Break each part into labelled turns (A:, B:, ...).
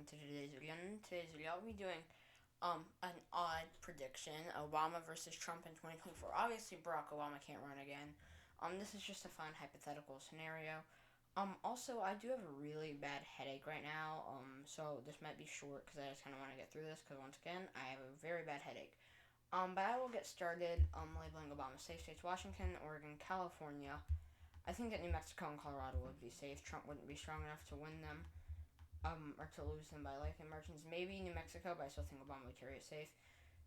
A: to today's video. In today's video, I'll be doing an odd prediction: Obama versus Trump in 2024. Obviously, Barack Obama can't run again. This is just a fun hypothetical scenario. Also, I do have a really bad headache right now. So this might be short because I just kind of want to get through this because once again, I have a very bad headache. But I will get started. Labeling Obama safe states: Washington, Oregon, California. I think that New Mexico and Colorado would be safe. Trump wouldn't be strong enough to win them, or to lose them by likely margins. Maybe New Mexico, but I still think Obama would carry it safe.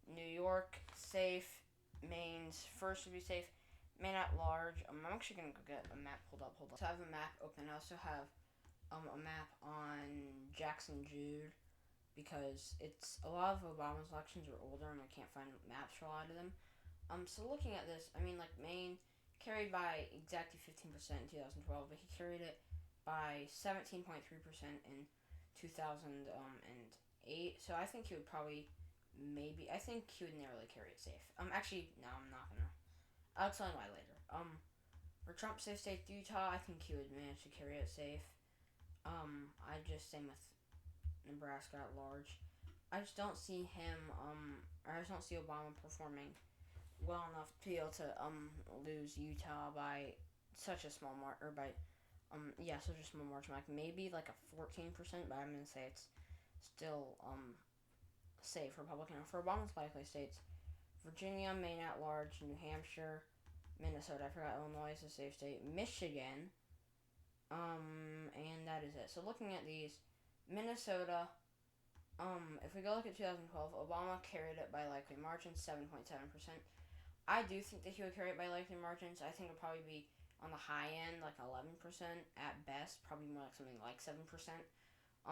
A: New York, safe. Maine's first would be safe. Maine at large. I'm actually gonna go get a map pulled up. Hold on. So I have a map open. I also have a map on Jackson Jude because it's a lot of Obama's elections are older and I can't find maps for a lot of them. So looking at this, I mean, like Maine carried by exactly 15% in 2012, but he carried it by 17.3% in 2008. So I think he would probably I think he would narrowly carry it safe. Actually, no, I'm not gonna. I'll explain why later. For Trump safe state Utah, I think he would manage to carry it safe. I just same with Nebraska at large. I just don't see him. Or I just don't see Obama performing well enough to be able to lose Utah by such a small margin, or by such a small margin, like maybe like a 14%, but I'm gonna say it's still safe Republican. For Obama's likely states: Virginia, Maine at large, New Hampshire, Minnesota. I forgot Illinois is a safe state. Michigan, and that is it. So looking at these, Minnesota. If we go look at 2012, Obama carried it by likely margins, 7.7%. I do think that he would carry it by likely margins. I think it would probably be on the high end, like 11% at best, probably more like something like 7%.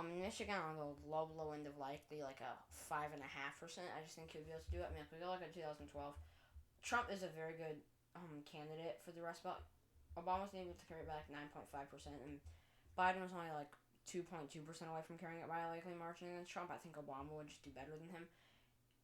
A: Michigan on the low end of likely, like a 5.5%. I just think he would be able to do it. I mean, if we go look at 2012, Trump is a very good candidate for the rest of it. Obama was able to carry it by like 9.5%, and Biden was only like 2.2% away from carrying it by a likely margin against Trump. I think Obama would just do better than him.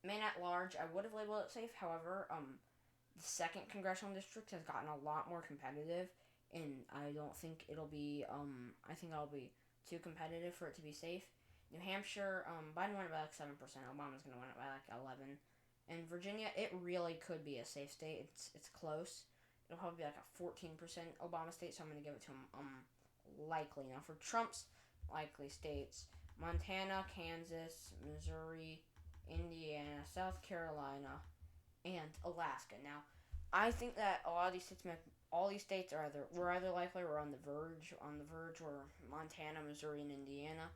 A: Maine at large, I would have labeled it safe. However, the second congressional district has gotten a lot more competitive, and I don't think it'll be. I think it'll be too competitive for it to be safe. New Hampshire, Biden won it by like 7%. Obama's gonna win it by like 11. And Virginia, it really could be a safe state. It's close. It'll probably be like a 14% Obama state, so I'm gonna give it to him. Likely now for Trump's likely states: Montana, Kansas, Missouri, Indiana, South Carolina, and Alaska. Now, I think that a lot of these states, all these states are either likely or on the verge, or Montana, Missouri, and Indiana.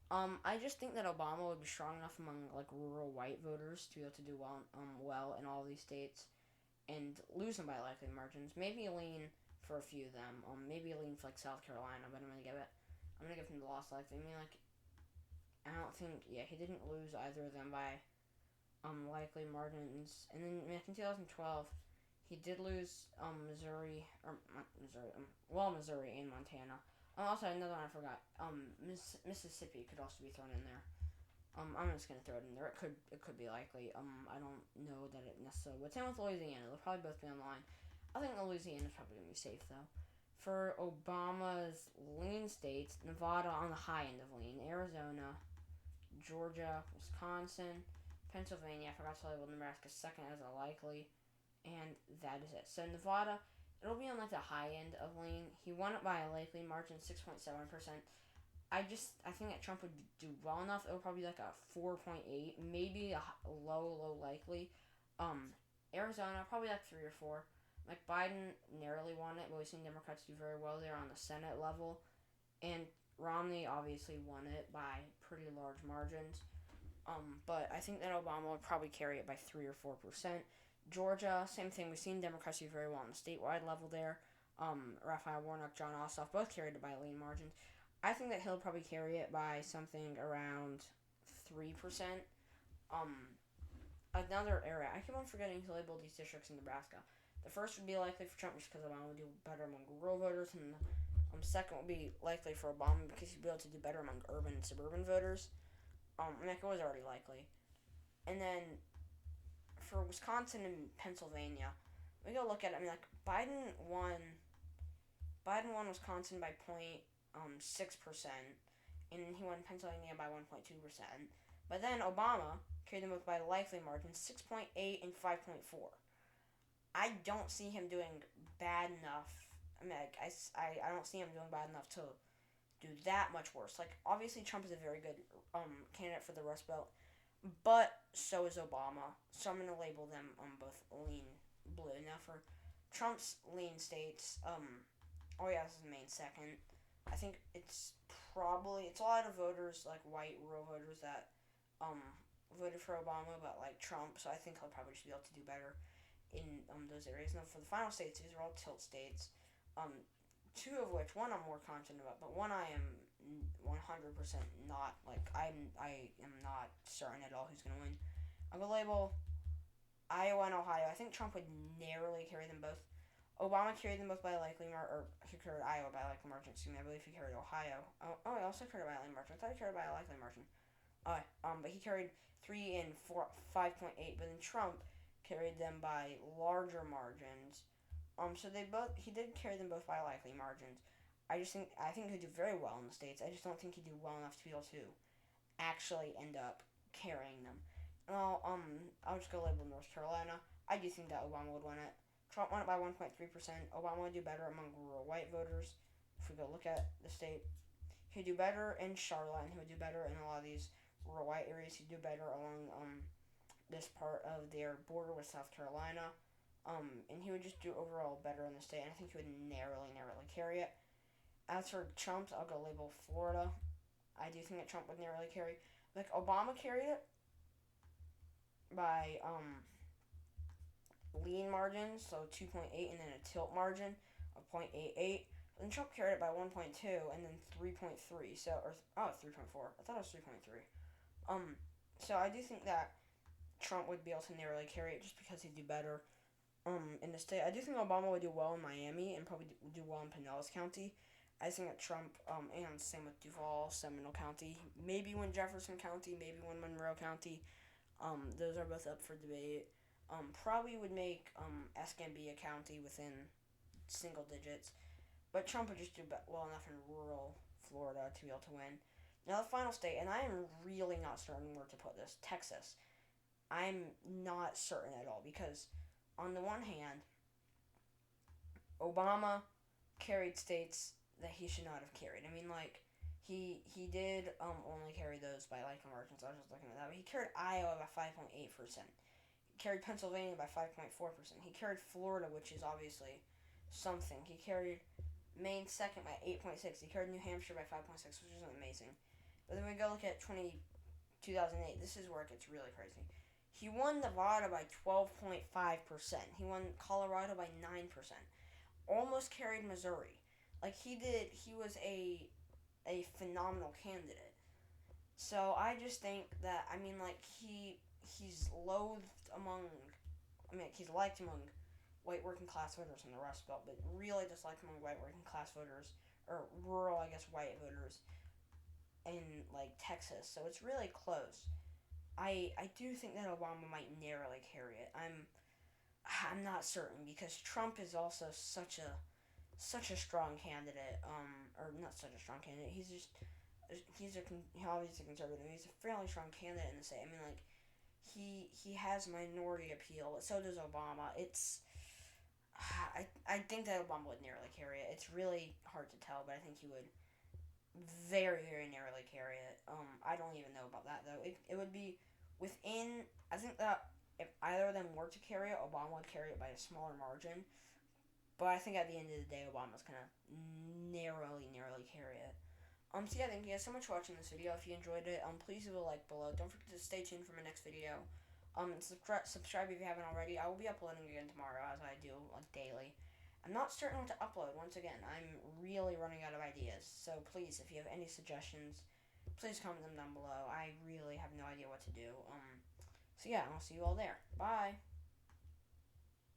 A: I just think that Obama would be strong enough among like rural white voters to be able to do well in all these states, and lose them by likely margins. Maybe lean for a few of them. Maybe lean for like South Carolina, but I'm gonna give him the loss likely. I mean, like, I don't think, he didn't lose either of them by likely margins. And then in 2012, he did lose Missouri and Montana. Also, another one I forgot. Mississippi could also be thrown in there. I'm just gonna throw it in there. It could be likely. I don't know that it necessarily would. Same with Louisiana. They'll probably both be on the line. I think Louisiana is probably gonna be safe though. For Obama's lean states: Nevada on the high end of lean, Arizona, Georgia, Wisconsin, Pennsylvania. I forgot to label Nebraska second as a likely, and that is it. So Nevada, it'll be on like the high end of lean. He won it by a likely margin, 6.7%. I think that Trump would do well enough. It'll probably be like a 4.8, maybe a low likely. Arizona probably like 3 or 4. Like Biden narrowly won it, but we've seen Democrats do very well there on the Senate level, and Romney obviously won it by pretty large margins. But I think that Obama would probably carry it by 3 or 4%. Georgia, same thing. We've seen Democrats do very well on the statewide level there. Raphael Warnock, John Ossoff both carried it by lean margins. I think that he'll probably carry it by something around 3%. Another area, I keep on forgetting to label these districts in Nebraska. The first would be likely for Trump just because Obama would do better among rural voters, and the second would be likely for Obama because he'd be able to do better among urban and suburban voters. That was already likely. And then for Wisconsin and Pennsylvania, we go look at it. I mean, like Biden won Wisconsin by 0.6%, and he won Pennsylvania by 1.2%. But then Obama carried them both by likely margins, 6.8 and 5.4. I don't see him doing bad enough. I mean, I don't see him doing bad enough to do that much worse. Like, obviously, Trump is a very good candidate for the Rust Belt, but so is Obama. So I'm gonna label them both lean blue. Now for Trump's lean states, oh yeah, this is Maine second. I think it's a lot of voters, like white rural voters, that um voted for Obama but like Trump. So I think he'll probably just be able to do better in those areas. Now for the final states, these are all tilt states. Two of which, one I'm more confident about, but one I am 100% not. Like I am not certain at all who's gonna win. I'm gonna label Iowa and Ohio. I think Trump would narrowly carry them both. Obama carried them both by likely margin, or he carried Iowa by likely margin. Excuse me, I believe he carried Ohio. He also carried by likely margin. I thought he carried by a likely margin. But he carried 5.8. But then Trump carried them by larger margins. So he did carry them both by likely margins. I think he'd do very well in the states. I just don't think he'd do well enough to be able to actually end up carrying them. Well, I'll just go label North Carolina. I do think that Obama would win it. Trump won it by 1.3%. Obama would do better among rural white voters. If we go look at the state, he'd do better in Charlotte, and he would do better in a lot of these rural white areas. He'd do better along this part of their border with South Carolina. And he would just do overall better in the state, and I think he would narrowly carry it. As for Trump's, I'll go label Florida. I do think that Trump would narrowly carry. Like, Obama carried it by lean margins, so 2.8, and then a tilt margin of 0.88. Then Trump carried it by 1.2, and then 3.3. 3.4. I thought it was 3.3. So I do think that Trump would be able to narrowly carry it just because he'd do better in the state. I do think Obama would do well in Miami and probably do well in Pinellas County. I think that Trump, and same with Duval, Seminole County, maybe win Jefferson County, maybe win Monroe County. Those are both up for debate. Probably would make Escambia County within single digits. But Trump would just do well enough in rural Florida to be able to win. Now the final state, and I am really not certain where to put this, Texas. I'm not certain at all because on the one hand, Obama carried states that he should not have carried. I mean, like, he did only carry those by like margins. I was just looking at that. But he carried Iowa by 5.8%. He carried Pennsylvania by 5.4%. He carried Florida, which is obviously something. He carried Maine second by 8.6. He carried New Hampshire by 5.6, which is amazing. But then we go look at 2008. This is where it gets really crazy. He won Nevada by 12.5%. He won Colorado by 9%. Almost carried Missouri. Like, he was a phenomenal candidate. So I just think that, I mean, like, he's loathed among, he's liked among white working class voters in the Rust Belt, but really disliked among white working class voters, or rural, I guess, white voters in, like, Texas. So it's really close. I do think that Obama might narrowly carry it. I'm not certain because Trump is also such a strong candidate. Or not such a strong candidate. He's obviously conservative. He's a fairly strong candidate in the state. I mean, like, he has minority appeal, but so does Obama. I think that Obama would narrowly carry it. It's really hard to tell, but I think he would very, very narrowly carry it. I don't even know about that, though. It would be within, I think that if either of them were to carry it, Obama would carry it by a smaller margin. But I think at the end of the day, Obama's going to narrowly carry it. So yeah, thank you guys so much for watching this video. If you enjoyed it, please leave a like below. Don't forget to stay tuned for my next video. Subscribe if you haven't already. I will be uploading again tomorrow, as I do, like, daily. I'm not certain what to upload. Once again, I'm really running out of ideas. So please, if you have any suggestions, please comment them down below. I really have no idea what to do. So yeah, I'll see you all there. Bye.